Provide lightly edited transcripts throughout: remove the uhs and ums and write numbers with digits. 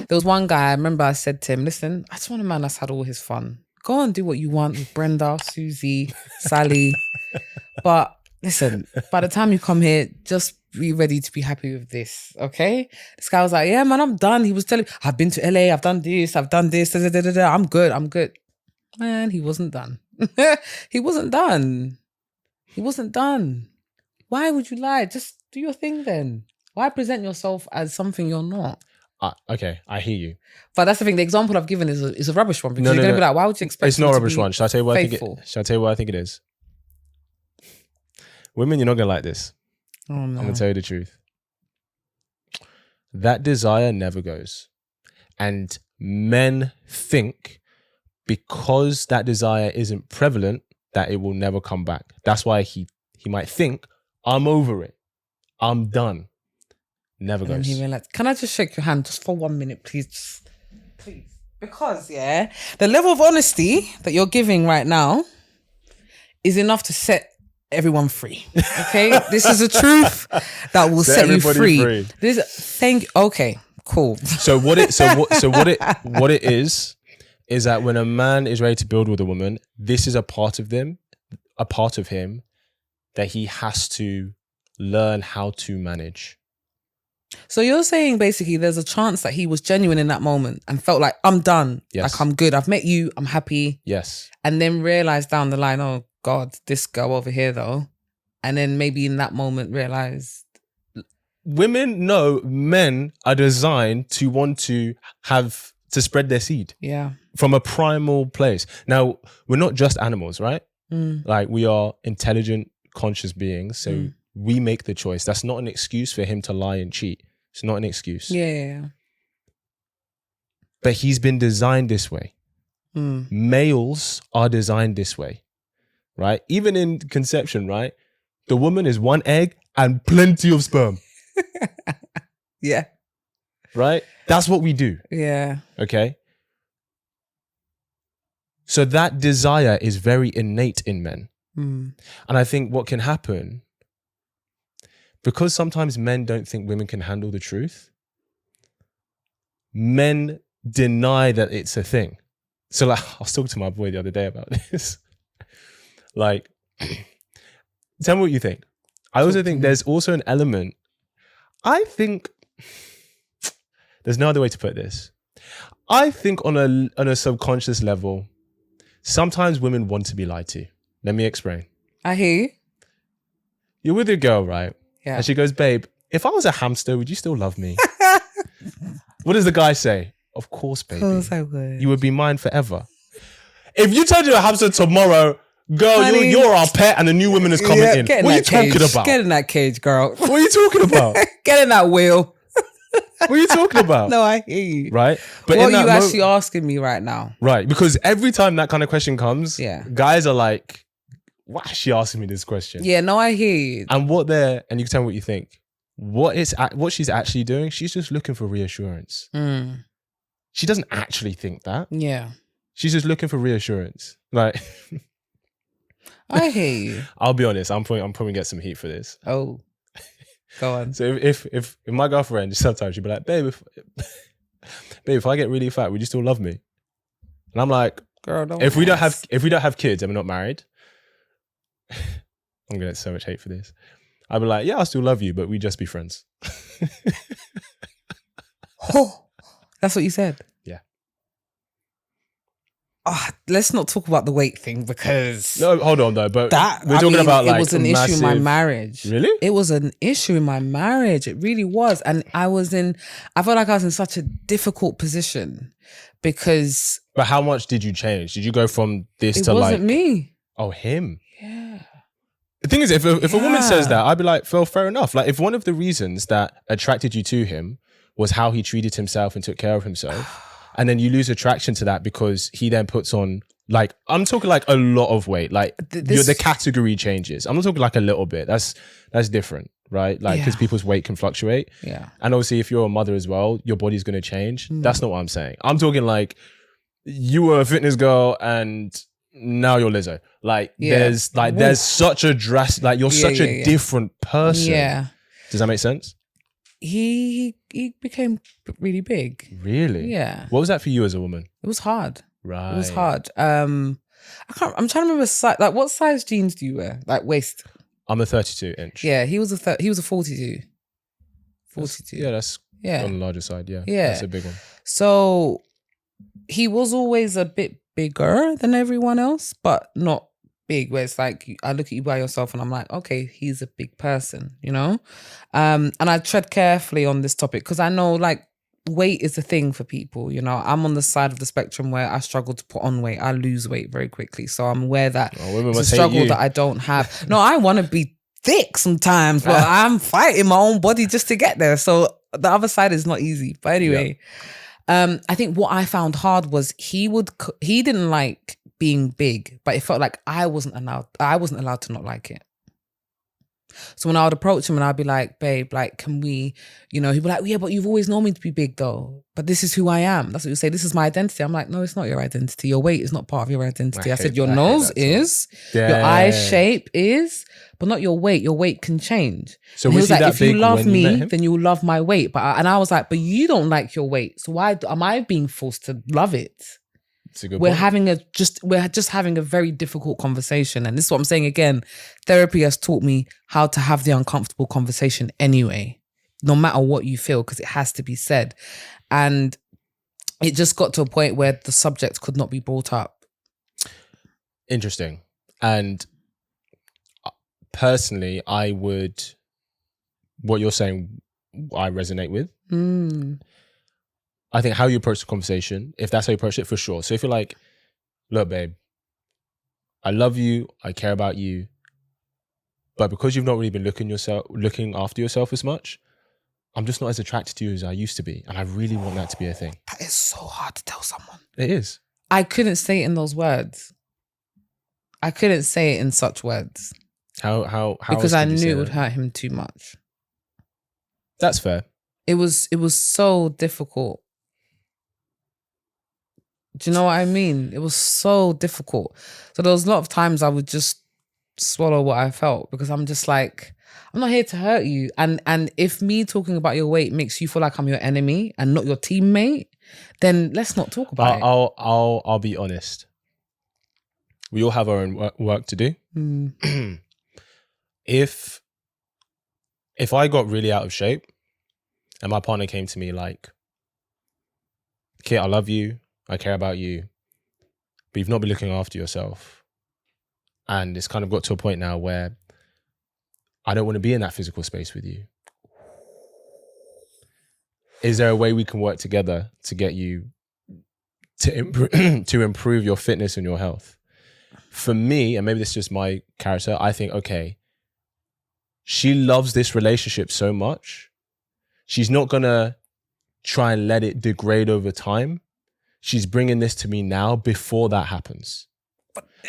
There was one guy, I remember I said to him, listen, I just want a man that's had all his fun. Go and do what you want with Brenda, Susie, Sally. But listen, by the time you come here, just be ready to be happy with this, okay? This guy was like, yeah, man, I'm done. He was telling me, I've been to LA, I've done this, da, da, da, da, da. I'm good. Man, he wasn't done. He wasn't done. Why would you lie? Just do your thing then. Why present yourself as something you're not? Okay, I hear you. But that's the thing. The example I've given is a rubbish one because you're going to be like, why would you expect it's not a rubbish one. Shall I tell you what I think it is? Women, you're not going to like this. Oh, no. I'm going to tell you the truth. That desire never goes. And men think because that desire isn't prevalent that it will never come back. That's why he might think, I'm over it. I'm done. Never goes. And he realized, can I just shake your hand just for 1 minute, please? Please. Because, the level of honesty that you're giving right now is enough to set everyone free. Okay? This is a truth that will set you free. Okay, cool. So what it is that when a man is ready to build with a woman, this is a part of him that he has to learn how to manage. So you're saying basically there's a chance that he was genuine in that moment and felt like, I'm done. Yes. Like, I'm good. I've met you. I'm happy. Yes. And then realized down the line, oh God, this girl over here though. And then maybe in that moment realized. Women know men are designed to want to spread their seed. Yeah. From a primal place. Now, we're not just animals, right? Mm. Like, we are intelligent, conscious beings. So we make the choice. That's not an excuse for him to lie and cheat. It's not an excuse. Yeah. But he's been designed this way. Males are designed this way, right? Even in conception, right? The woman is one egg and plenty of sperm. Yeah. Right? That's what we do. Yeah. Okay? So that desire is very innate in men. And I think what can happen, because sometimes men don't think women can handle the truth, men deny that it's a thing. So like, I was talking to my boy the other day about this. Like, tell me what you think. I also think there's also an element, I think, there's no other way to put this. I think on a subconscious level, sometimes women want to be lied to. Let me explain. I hear you. You're with your girl, right? Yeah. And she goes, babe, if I was a hamster, would you still love me? What does the guy say? Of course, baby. Of course I would. You would be mine forever. If you turned into a hamster tomorrow, girl, honey, you're our pet and a new woman is coming in. What are you talking about? Get in that cage, girl. What are you talking about? Get in that wheel. What are you talking about? No, I hear you. Right? But what are you actually asking me right now? Right. Because every time that kind of question comes, guys are like, why is she asking me this question? Yeah, no, I hear you. And and you can tell me what you think. What she's actually doing, she's just looking for reassurance. She doesn't actually think that. Yeah. She's just looking for reassurance. Like, I hear you. I'll be honest, I'm probably get some heat for this. Oh. Go on. So if my girlfriend, sometimes she'd be like, babe, if I get really fat, would you still love me? And I'm like, girl, if we don't have kids and we're not married, I'm gonna get so much hate for this. I'd be like, yeah, I'll still love you, but we just be friends. Oh, that's what you said? Yeah. Let's not talk about the weight thing because... No, hold on though. But we're talking about it was an issue in my marriage. Really? It was an issue in my marriage. It really was. And I felt like I was in such a difficult position because... But how much did you change? Did you go from this to like... It wasn't me. Oh, him? Yeah. The thing is, if a woman says that, I'd be like, well, fair enough. Like, if one of the reasons that attracted you to him was how he treated himself and took care of himself, and then you lose attraction to that because he then puts on, like, I'm talking like a lot of weight. Like, the category changes. I'm not talking like a little bit. That's different, right? Like, because people's weight can fluctuate. Yeah. And obviously, if you're a mother as well, your body's going to change. That's not what I'm saying. I'm talking like, you were a fitness girl and... now you're Lizzo. Like, there's such a drastic, like, you're such a different person. Yeah. Does that make sense? he became really big. Really? Yeah. What was that for you as a woman? It was hard. Right. It was hard. I'm trying to remember like what size jeans do you wear? Like waist? I'm a 32 inch. Yeah, he was a 42. 42. That's on the larger side. Yeah. That's a big one. So he was always a bit bigger than everyone else, but not big where it's like I look at you by yourself and I'm like, okay, he's a big person, you know? And I tread carefully on this topic because I know like weight is a thing for people, you know. I'm on the side of the spectrum where I struggle to put on weight. I lose weight very quickly. So I'm aware that it's a struggle that I don't have. No, I want to be thick sometimes, but I'm fighting my own body just to get there. So the other side is not easy. But anyway, I think what I found hard was he didn't like being big, but it felt like I wasn't allowed to not like it. So when I would approach him and I'd be like, babe, like, can we, you know, he'd be like, yeah, but you've always known me to be big though. But this is who I am. That's what you say. This is my identity. I'm like, no, it's not your identity. Your weight is not part of your identity. I said, your nose is, your eye shape is, but not your weight. Your weight can change. So he was like, if you love me, then you'll love my weight. But I was like, but you don't like your weight. So why am I being forced to love it? We're just having a very difficult conversation. And this is what I'm saying again. Therapy has taught me how to have the uncomfortable conversation anyway, no matter what you feel, because it has to be said. And it just got to a point where the subject could not be brought up. Interesting. And personally, what you're saying, I resonate with. I think how you approach the conversation, if that's how you approach it, for sure. So if you're like, look, babe, I love you, I care about you, but because you've not really been looking after yourself as much, I'm just not as attracted to you as I used to be. And I really want that to be a thing. That is so hard to tell someone. It is. I couldn't say it in those words. I couldn't say it in such words. How because I knew it would hurt him too much. That's fair. It was so difficult. Do you know what I mean? It was so difficult. So there was a lot of times I would just swallow what I felt because I'm just like, I'm not here to hurt you. And if me talking about your weight makes you feel like I'm your enemy and not your teammate, then let's not talk about it. I'll be honest. We all have our own work to do. If I got really out of shape and my partner came to me like, Kit, I love you, I care about you, but you've not been looking after yourself. And it's kind of got to a point now where I don't want to be in that physical space with you. Is there a way we can work together to get you to improve your fitness and your health? For me, and maybe this is just my character, I think, okay, she loves this relationship so much, she's not going to try and let it degrade over time. She's bringing this to me now before that happens.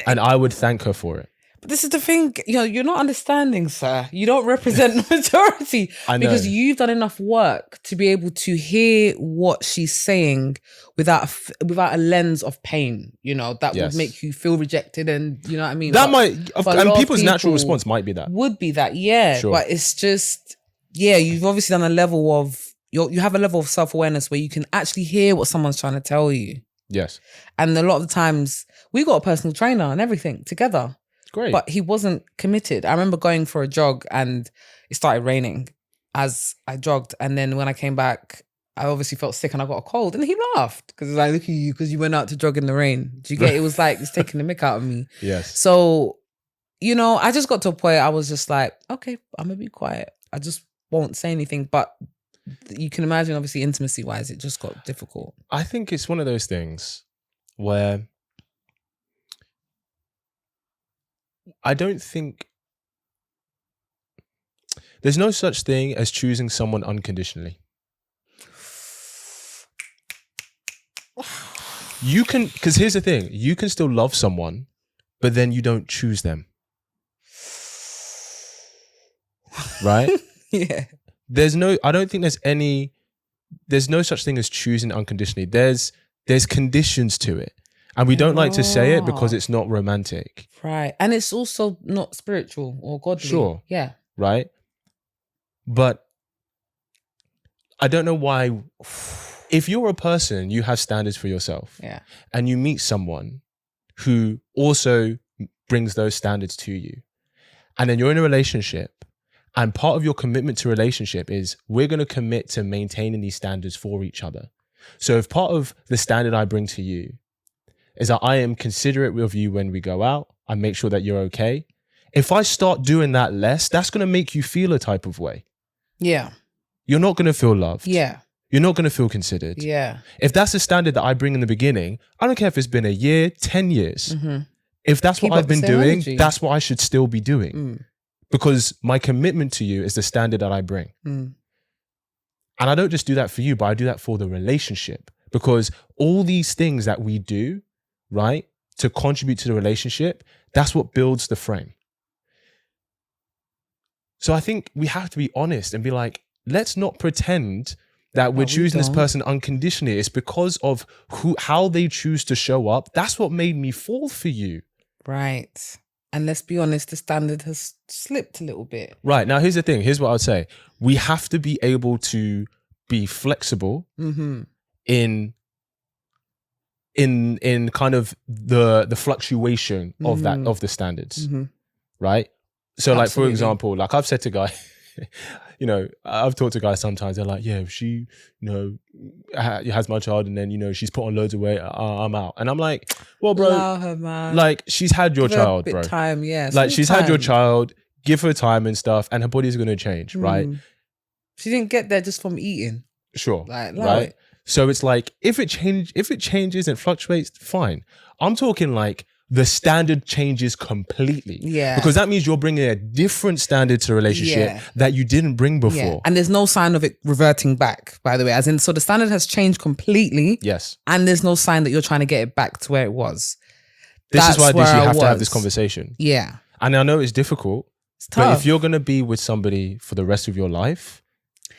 And I would thank her for it. But this is the thing, you know, you're not understanding, sir. You don't represent the majority. I know. Because you've done enough work to be able to hear what she's saying without a lens of pain, you know, that would make you feel rejected and, you know what I mean? And people's natural response might be that. Would be that, yeah. Sure. But it's just, you've obviously done a level of, you have a level of self-awareness where you can actually hear what someone's trying to tell you. Yes. And a lot of the times, we got a personal trainer and everything together. Great. But he wasn't committed. I remember going for a jog and it started raining as I jogged. And then when I came back, I obviously felt sick and I got a cold. And he laughed because he was like, look at you, because you went out to jog in the rain. Do you get it? It was like, it's taking the mick out of me. Yes. So, you know, I just got to a point I was just like, okay, I'm going to be quiet. I just won't say anything. But you can imagine, obviously, intimacy-wise, it just got difficult. I think it's one of those things where I don't think there's no such thing as choosing someone unconditionally. You can, because here's the thing, you can still love someone, but then you don't choose them. Right? Yeah. I don't think there's no such thing as choosing unconditionally. There's conditions to it. And we don't like to say it because it's not romantic. Right. And it's also not spiritual or godly. Sure. Yeah. Right? But I don't know why. If you're a person, you have standards for yourself. Yeah. And you meet someone who also brings those standards to you. And then you're in a relationship. And part of your commitment to relationship is we're going to commit to maintaining these standards for each other. So if part of the standard I bring to you is that I am considerate of you when we go out, I make sure that you're okay. If I start doing that less, that's going to make you feel a type of way. Yeah. You're not going to feel loved. Yeah. You're not going to feel considered. Yeah. If that's a standard that I bring in the beginning, I don't care if it's been a year, 10 years. Mm-hmm. If that's Keep what up I've the been same doing, energy. that's what I should still be doing. Mm. Because my commitment to you is the standard that I bring. Mm. And I don't just do that for you, but I do that for the relationship. Because all these things that we do, right, to contribute to the relationship, that's what builds the frame. So I think we have to be honest and be like, let's not pretend that we're choosing this person unconditionally. It's because of how they choose to show up. That's what made me fall for you. Right. And let's be honest, the standard has slipped a little bit. Right. Now, here's the thing. Here's what I would say. We have to be able to be flexible in kind of the fluctuation of the standards. Right. So like, for example, like I've said to guys, you know, I've talked to guys sometimes, they're like, yeah, if she, you know, has my child and then, you know, she's put on loads of weight, I'm out. And I'm like, well, bro, Allow her, man. like she's had your child, bro. Time, yeah. Like she's had your child, give her time and stuff, and her body's going to change, right? She didn't get there just from eating. Sure. Like, right. So it's like, if it changes and fluctuates, fine. I'm talking like, the standard changes completely. Yeah. Because that means you're bringing a different standard to a relationship that you didn't bring before. Yeah. And there's no sign of it reverting back, by the way. As in, so the standard has changed completely. Yes. And there's no sign that you're trying to get it back to where it was. This is why you have to have this conversation. Yeah. And I know it's difficult. It's tough. But if you're going to be with somebody for the rest of your life,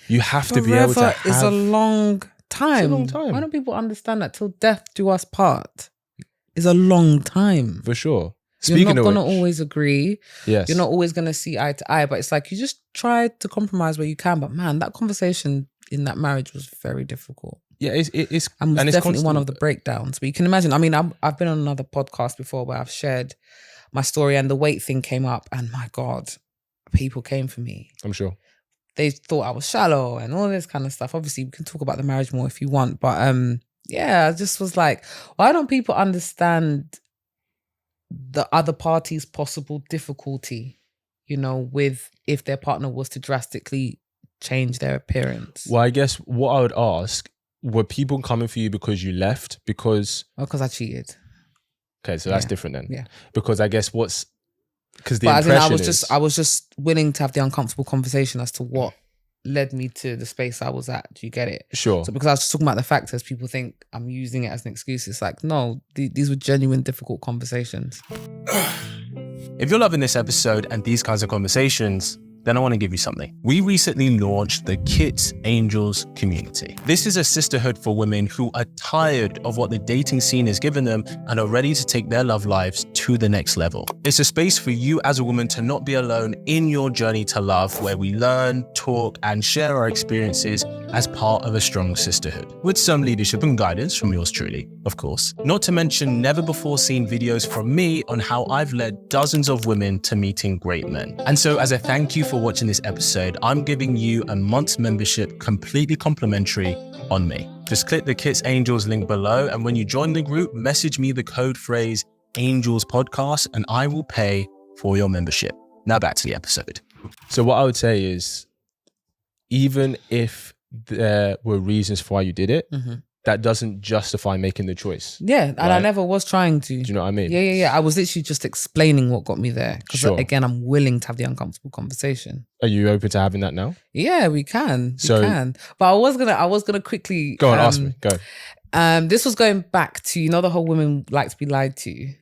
you have to be able to have... It's a long time. It's a long time. Why don't people understand that till death do us part? Is a long time. For sure. You're not going to always agree. Yes. You're not always going to see eye to eye, but it's like you just try to compromise where you can. But man, that conversation in that marriage was very difficult. Yeah, it's and it's definitely one of the breakdowns. But you can imagine, I mean, I've been on another podcast before where I've shared my story and the weight thing came up and my God, people came for me. I'm sure. They thought I was shallow and all this kind of stuff. Obviously, we can talk about the marriage more if you want, but yeah, I just was like, why don't people understand the other party's possible difficulty, you know, with if their partner was to drastically change their appearance? Well, I guess what I would ask, were people coming for you because you left? Because I cheated. Okay, so that's different then. Yeah. Because I guess because the impression impression I was just willing to have the uncomfortable conversation as to what led me to the space I was at. Do you get it? Sure. So because I was just talking about the factors, people think I'm using it as an excuse. It's like, no, these were genuine, difficult conversations. If you're loving this episode and these kinds of conversations, then I want to give you something. We recently launched the Kits Angels community. This is a sisterhood for women who are tired of what the dating scene has given them and are ready to take their love lives to the next level. It's a space for you as a woman to not be alone in your journey to love, where we learn, talk, and share our experiences as part of a strong sisterhood, with some leadership and guidance from yours truly, of course. Not to mention never before seen videos from me on how I've led dozens of women to meeting great men. And so as a thank you for watching this episode, I'm giving you a month's membership completely complimentary on me. Just click the Kits Angels link below, and when you join the group, message me the code phrase Angels Podcast and I will pay for your membership. Now back to the episode. So what I would say is, even if there were reasons for why you did it, that doesn't justify making the choice. Yeah, and I never was trying to. Do you know what I mean? Yeah. I was literally just explaining what got me there. Because again, I'm willing to have the uncomfortable conversation. Are you open to having that now? Yeah, we can. We can. But I was gonna quickly go on, ask me. Go. This was going back to, you know, the whole women like to be lied to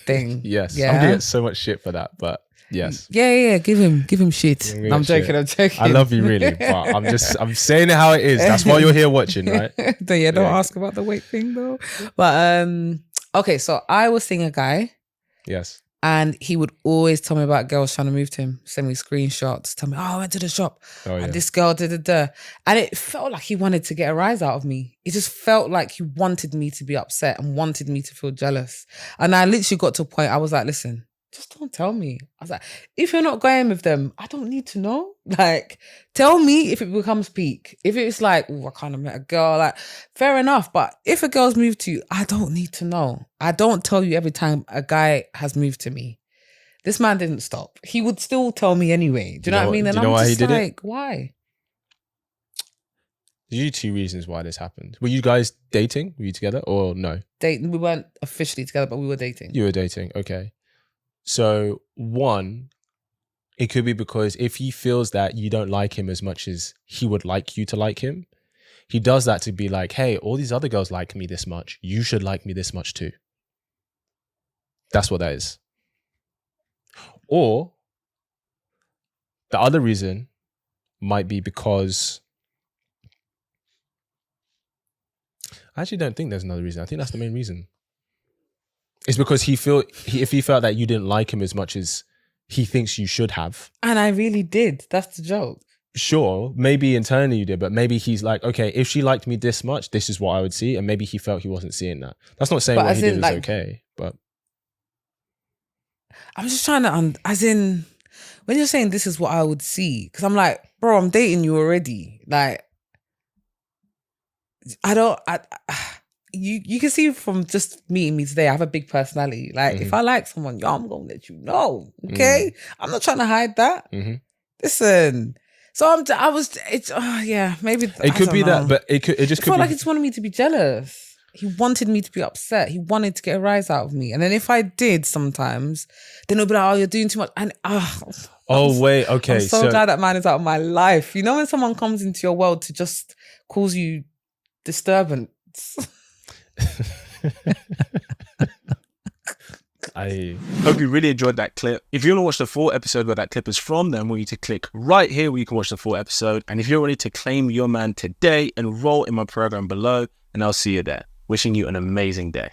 thing. Yes. Yeah. I'm gonna get so much shit for that, but yes. Yeah. Give him shit. I'm joking. I love you really, but I'm saying it how it is. That's why you're here watching, right? Don't ask about the weight thing though. But okay, so I was seeing a guy. Yes. And he would always tell me about girls trying to move to him, send me screenshots, tell me, I went to the shop and this girl da. And it felt like he wanted to get a rise out of me. It just felt like he wanted me to be upset and wanted me to feel jealous. And I literally got to a point, I was like, listen, just don't tell me. I was like, if you're not going with them, I don't need to know. Like, tell me if it becomes peak. If it's like, oh, I kind of met a girl, like, fair enough. But if a girl's moved to you, I don't need to know. I don't tell you every time a guy has moved to me. This man didn't stop. He would still tell me anyway. Do you know what I mean? And I'm just like, why? There's usually two reasons why this happened. Were you guys dating? Were you together or no? Dating. We weren't officially together, but we were dating. You were dating. Okay. So one, it could be because if he feels that you don't like him as much as he would like you to like him, he does that to be like, hey, all these other girls like me this much. You should like me this much too. That's what that is. Or the other reason might be because I actually don't think there's another reason. I think that's the main reason. It's because if he felt that you didn't like him as much as he thinks you should have. And I really did. That's the joke. Sure, maybe internally you did, but maybe he's like, okay, if she liked me this much, this is what I would see. And maybe he felt he wasn't seeing that. That's not saying what he did was okay, but. I'm just trying to, as in, when you're saying this is what I would see, because I'm like, bro, I'm dating you already. Like, you can see from just meeting me today, I have a big personality. Like, if I like someone, I'm going to let you know, okay? I'm not trying to hide that. Listen. So maybe. It could be that, but it just could be. I felt like he just wanted me to be jealous. He wanted me to be upset. He wanted to get a rise out of me. And then if I did sometimes, then he'll be like, oh, you're doing too much. And wait, okay. I'm so glad that man is out of my life. You know when someone comes into your world to just cause you disturbance? I hope you really enjoyed that clip. If you want to watch the full episode where that clip is from, then I want you to click right here where you can watch the full episode. And if you're ready to claim your man today, enroll in my program below, and I'll see you there. Wishing you an amazing day.